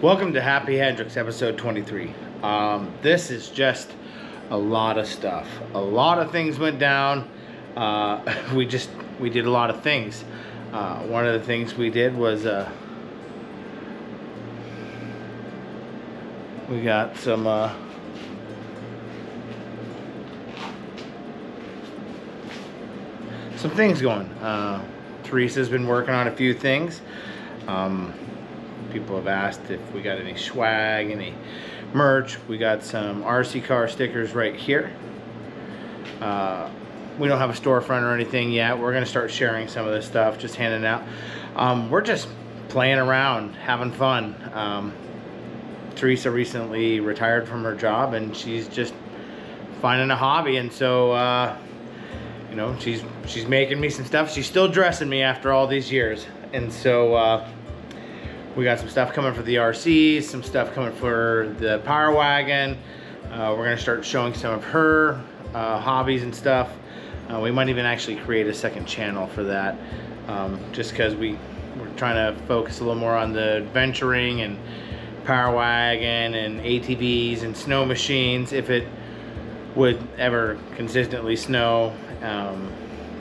Welcome to Happy Hendricks, episode 23. This is just a lot of stuff. A lot of things went down. We did a lot of things. One of the things we did was we got some things going. Teresa's been working on a few things. People have asked if we got any swag, any merch. We got some RC car stickers right here. We don't have a storefront or anything yet. We're gonna start sharing some of this stuff, just handing out. We're just playing around, having fun. Teresa recently retired from her job and she's just finding a hobby, and so you know, she's making me some stuff. She's still dressing me after all these years, and so we got some stuff coming for the RC, some stuff coming for the Power Wagon. We're gonna start showing some of her hobbies and stuff. We might even actually create a second channel for that, just because we're trying to focus a little more on the adventuring and Power Wagon and ATVs and snow machines, if it would ever consistently snow.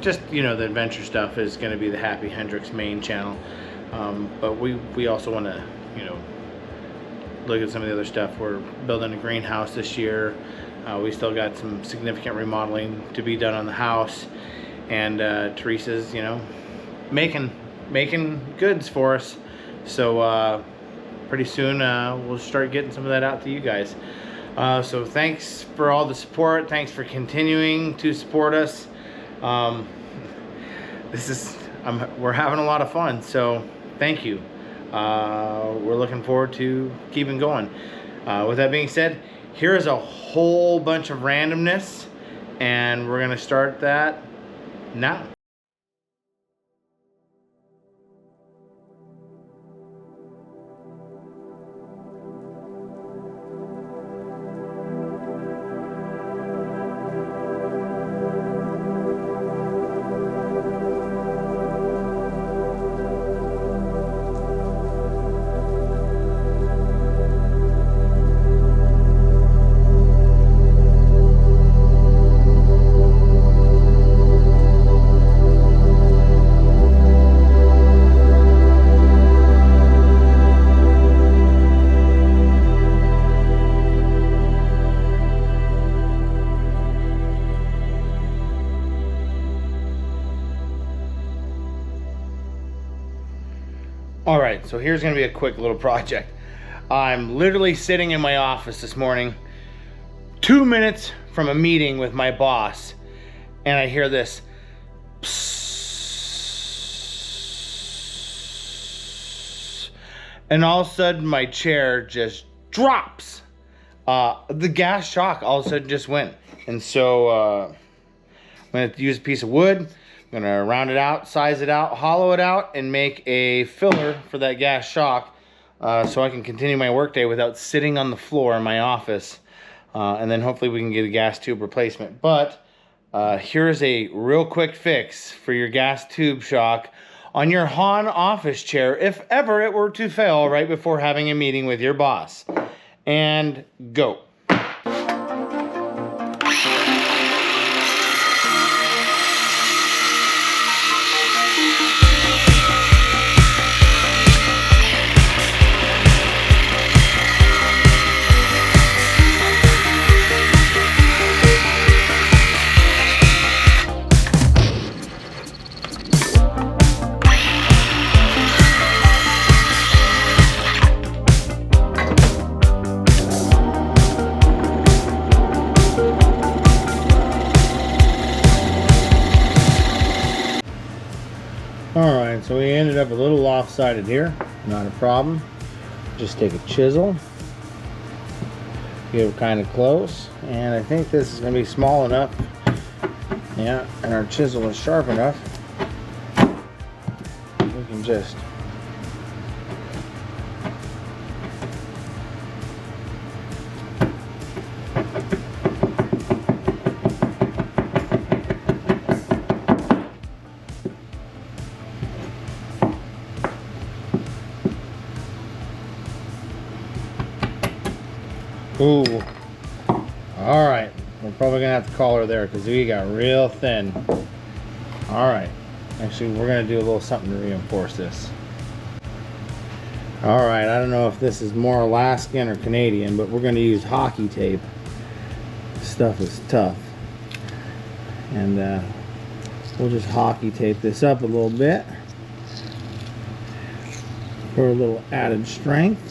Just, you know, the adventure stuff is going to be the Happy Hendricks main channel. But we also want to, you know, look at some of the other stuff. We're building a greenhouse this year. We still got some significant remodeling to be done on the house, and Teresa's, you know, making goods for us. So pretty soon we'll start getting some of that out to you guys. So thanks for all the support. Thanks for continuing to support us. We're having a lot of fun, so thank you. We're looking forward to keeping going. With that being said, here is a whole bunch of randomness, and we're gonna start that now. All right, so here's gonna be a quick little project. I'm literally sitting in my office this morning, 2 minutes from a meeting with my boss, and I hear this psst, and all of a sudden my chair just drops. The gas shock all of a sudden just went, and so I'm gonna use a piece of wood. I'm gonna round it out, size it out, hollow it out, and make a filler for that gas shock, so I can continue my workday without sitting on the floor in my office. And then hopefully we can get a gas tube replacement. But here's a real quick fix for your gas tube shock on your Han office chair, if ever it were to fail right before having a meeting with your boss. And go. Alright, so we ended up a little lopsided here. Not a problem. Just take a chisel, get it kind of close, and I think this is going to be small enough. Yeah, and our chisel is sharp enough. We can just Ooh. All right. We're probably gonna have to call her there because we got real thin. All right. Actually, we're gonna do a little something to reinforce this. All right. I don't know if this is more Alaskan or Canadian, but we're gonna use hockey tape. This stuff is tough, and we'll just hockey tape this up a little bit for a little added strength.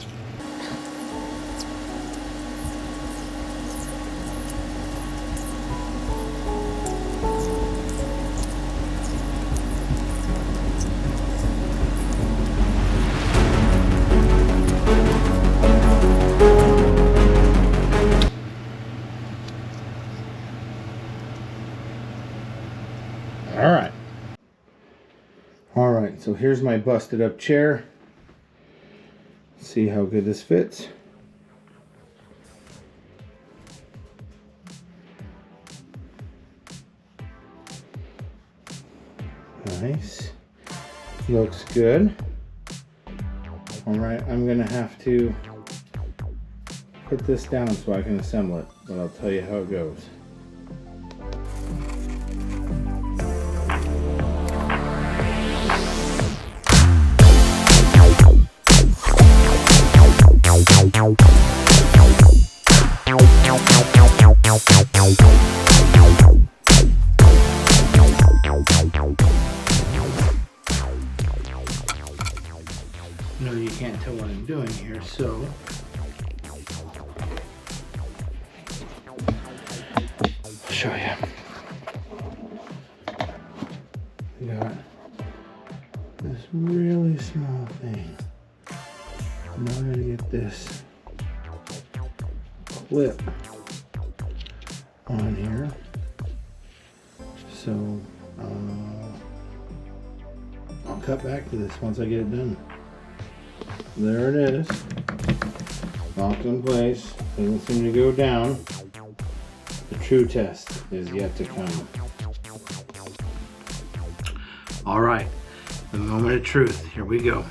All right, so here's my busted up chair. See how good this fits. Nice. Looks good. All right, I'm gonna have to put this down so I can assemble it, but I'll tell you how it goes. No, you can't tell what I'm doing here, so I'll show you. We got this really small thing. Now I'm gonna get this clip on here. So I'll cut back to this once I get it done. There it is, locked in place. Doesn't seem to go down. The true test is yet to come. All right, the moment of truth. Here we go.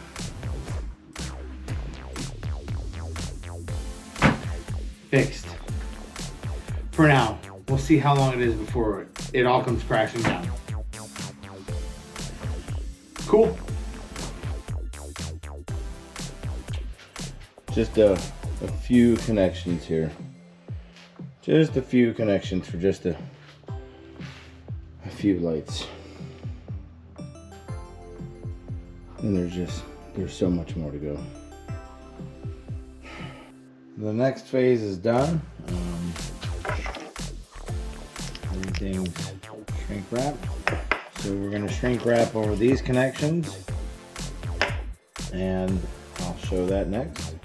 Fixed. For now. We'll see how long it is before it all comes crashing down. Cool. Just a few connections here. Just a few connections for just a few lights. And there's so much more to go. The next phase is done. Everything's shrink wrap. So we're going to shrink wrap over these connections, and I'll show that next.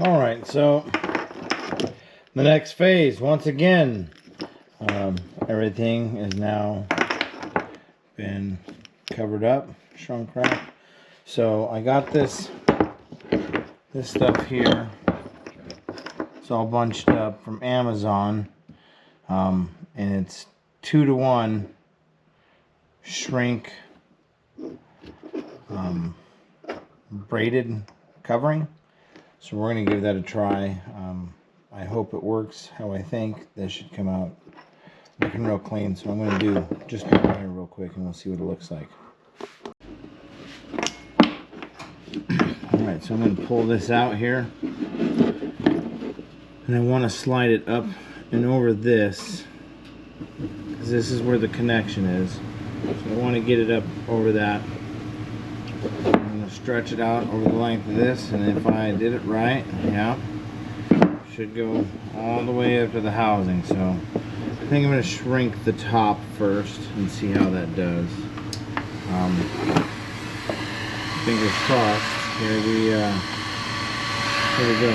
All right, so the next phase, once again, everything is now been covered up, shrunk wrap. So I got this stuff here. It's all bunched up from Amazon, and it's 2-to-1 shrink braided covering. So we're going to give that a try. I hope it works how I think. This should come out looking real clean. So I'm going to do just one here real quick and we'll see what it looks like. Alright, so I'm going to pull this out here. And I want to slide it up and over this, because this is where the connection is. So I want to get it up over that. Stretch it out over the length of this, and if I did it right, yeah, should go all the way up to the housing. So I think I'm going to shrink the top first and see how that does. Fingers crossed. Here we go.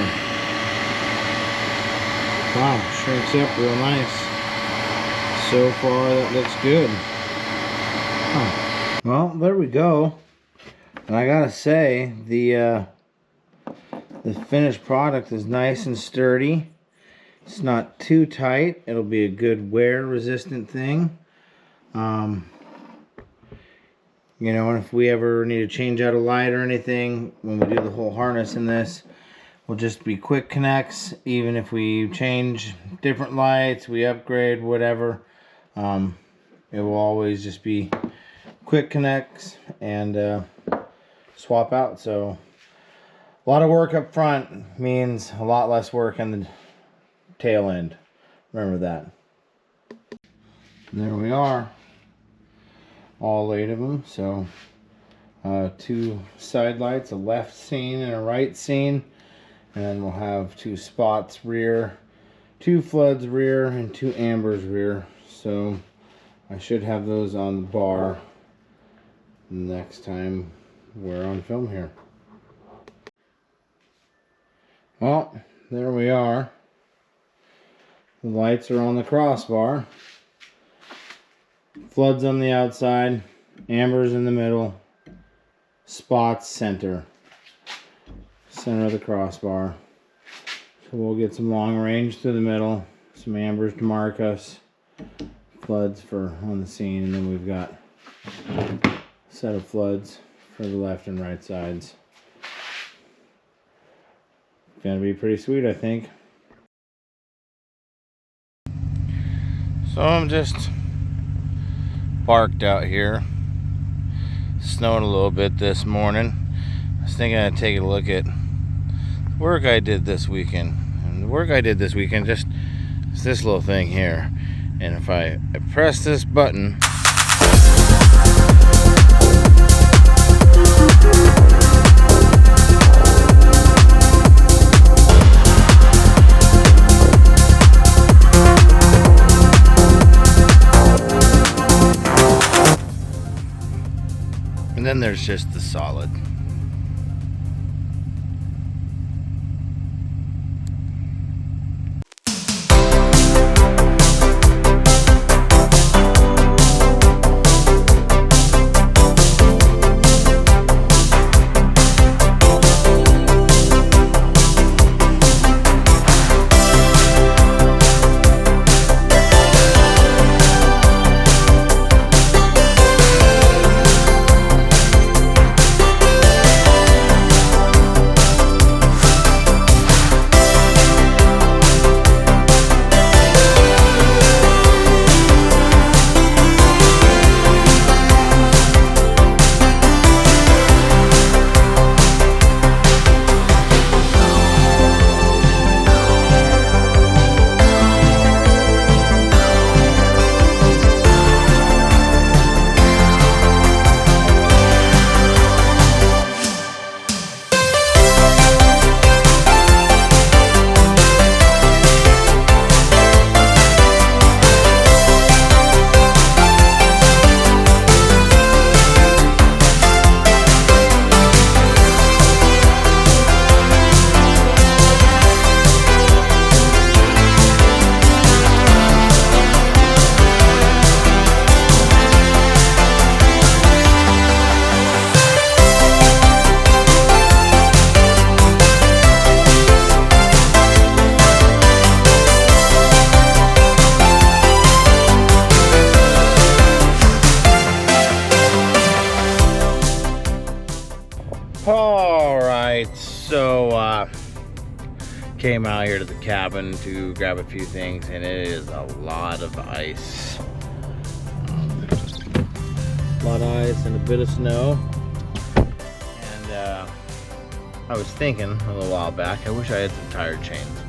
Wow, shrinks up real nice. So far, that looks good. Huh. Well, there we go. And I gotta say, the finished product is nice and sturdy. It's not too tight. It'll be a good wear-resistant thing. You know, and if we ever need to change out a light or anything, when we do the whole harness in this, will just be quick connects. Even if we change different lights, we upgrade, whatever, it will always just be quick connects and swap out. So a lot of work up front means a lot less work on the tail end. Remember that. There we are. All 8 of them. So 2 side lights, a left scene and a right scene. And then we'll have 2 spots rear, 2 floods rear, and 2 ambers rear. So I should have those on the bar next time we're on film here. Well, there we are. The lights are on the crossbar. Floods on the outside, ambers in the middle, spots center of the crossbar. So we'll get some long range through the middle, some ambers to mark us, floods for on the scene, and then we've got a set of floods for the left and right sides. Gonna be pretty sweet, I think. So I'm just parked out here. Snowed a little bit this morning. I was thinking I'd take a look at the work I did this weekend. And the work I did this weekend just is this little thing here. And if I press this button, and then there's just the solid. Alright, so came out here to the cabin to grab a few things, and it is a lot of ice. A lot of ice and a bit of snow. And I was thinking a little while back, I wish I had some tire chains.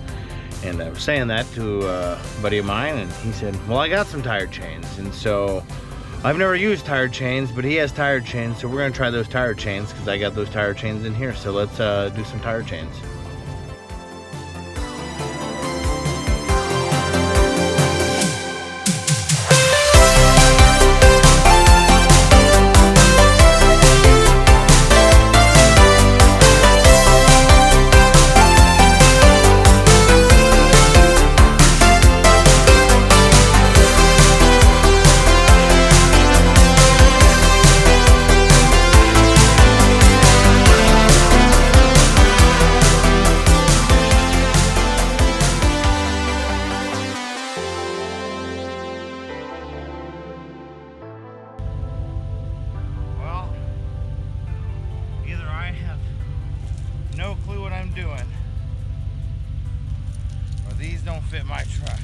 And I was saying that to a buddy of mine, and he said, well, I got some tire chains. And so I've never used tire chains, but he has tire chains, so we're gonna try those tire chains because I got those tire chains in here. So let's do some tire chains. I'm doing, or these don't fit my truck.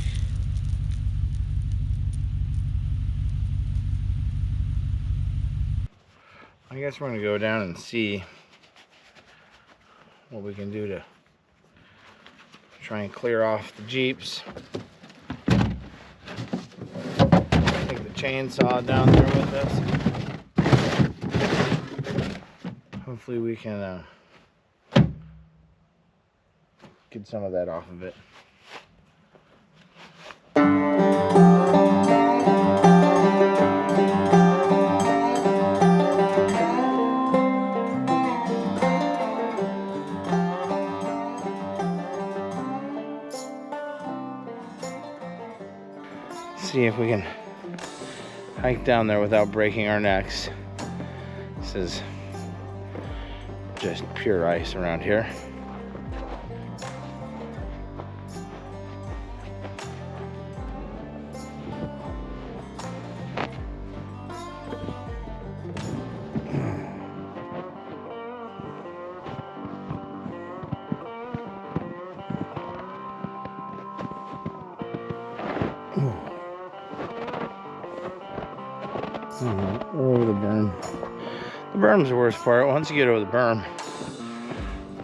I guess we're gonna go down and see what we can do to try and clear off the Jeeps. Take the chainsaw down there with us. Hopefully we can get some of that off of it. See if we can hike down there without breaking our necks. This is just pure ice around here. We're over the berm. The berm's the worst part. Once you get over the berm,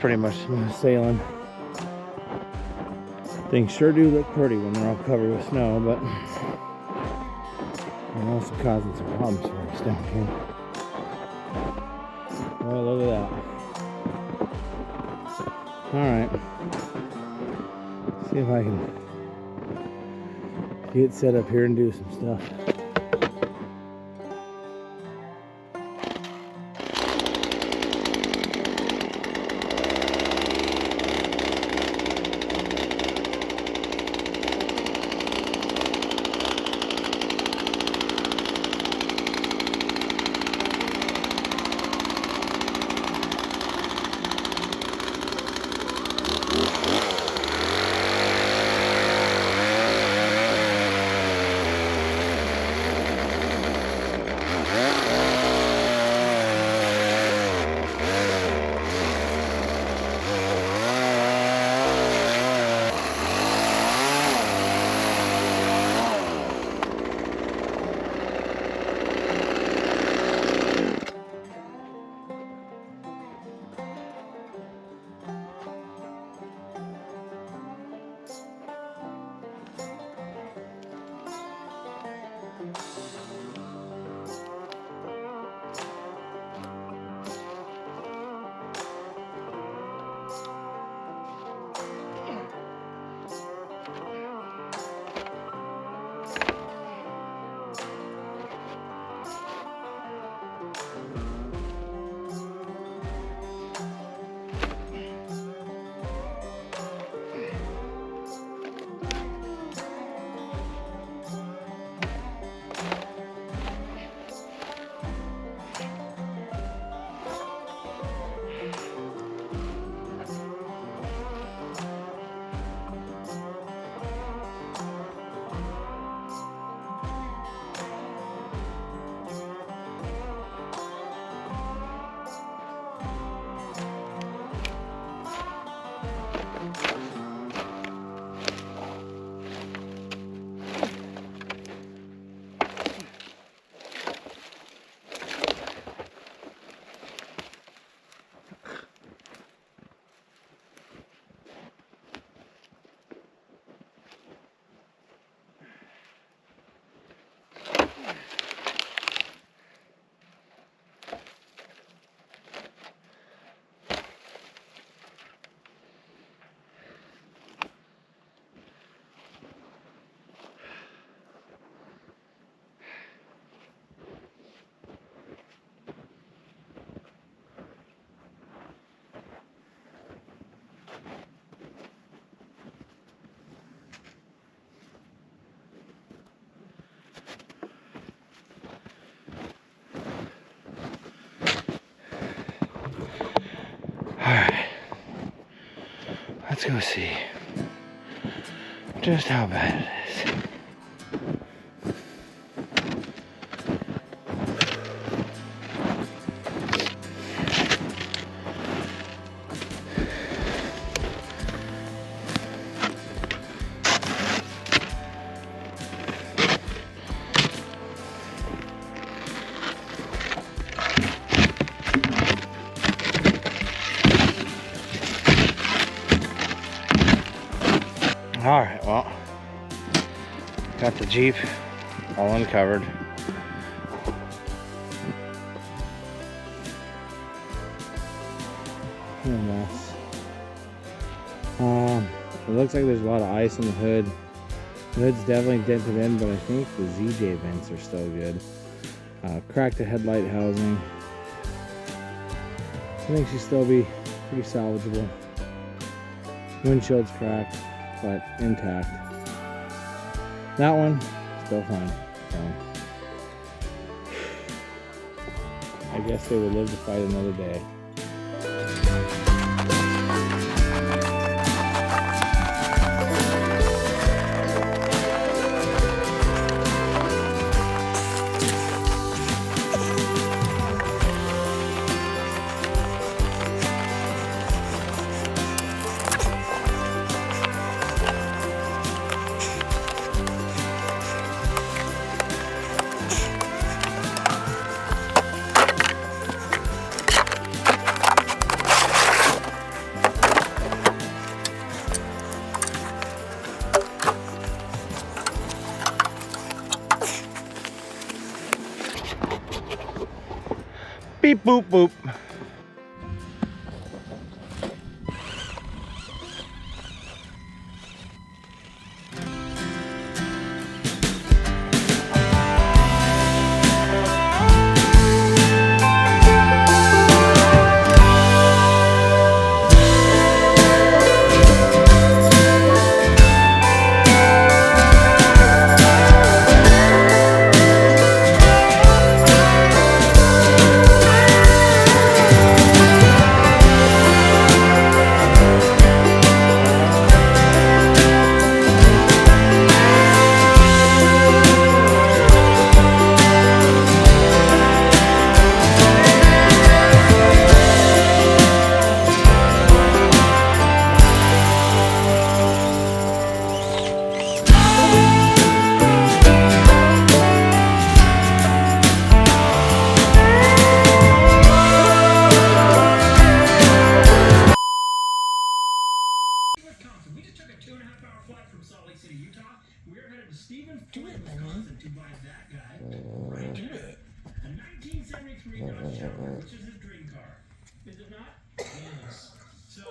pretty much smooth sailing. Things sure do look pretty when they're all covered with snow, but they're also causing some problems for us down here. Well, look at that. Alright. See if I can get set up here and do some stuff. Alright, let's go see just how bad it is. All right, well, got the Jeep all uncovered. What a mess. It looks like there's a lot of ice in the hood. The hood's definitely dented in, but I think the ZJ vents are still good. Cracked the headlight housing. I think she'll still be pretty salvageable. Windshield's cracked, but intact. That one, still fine. So, I guess they would live to fight another day. Beep boop boop.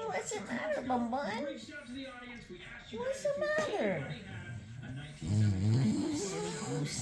What's the matter, Bum Bun? What's the matter?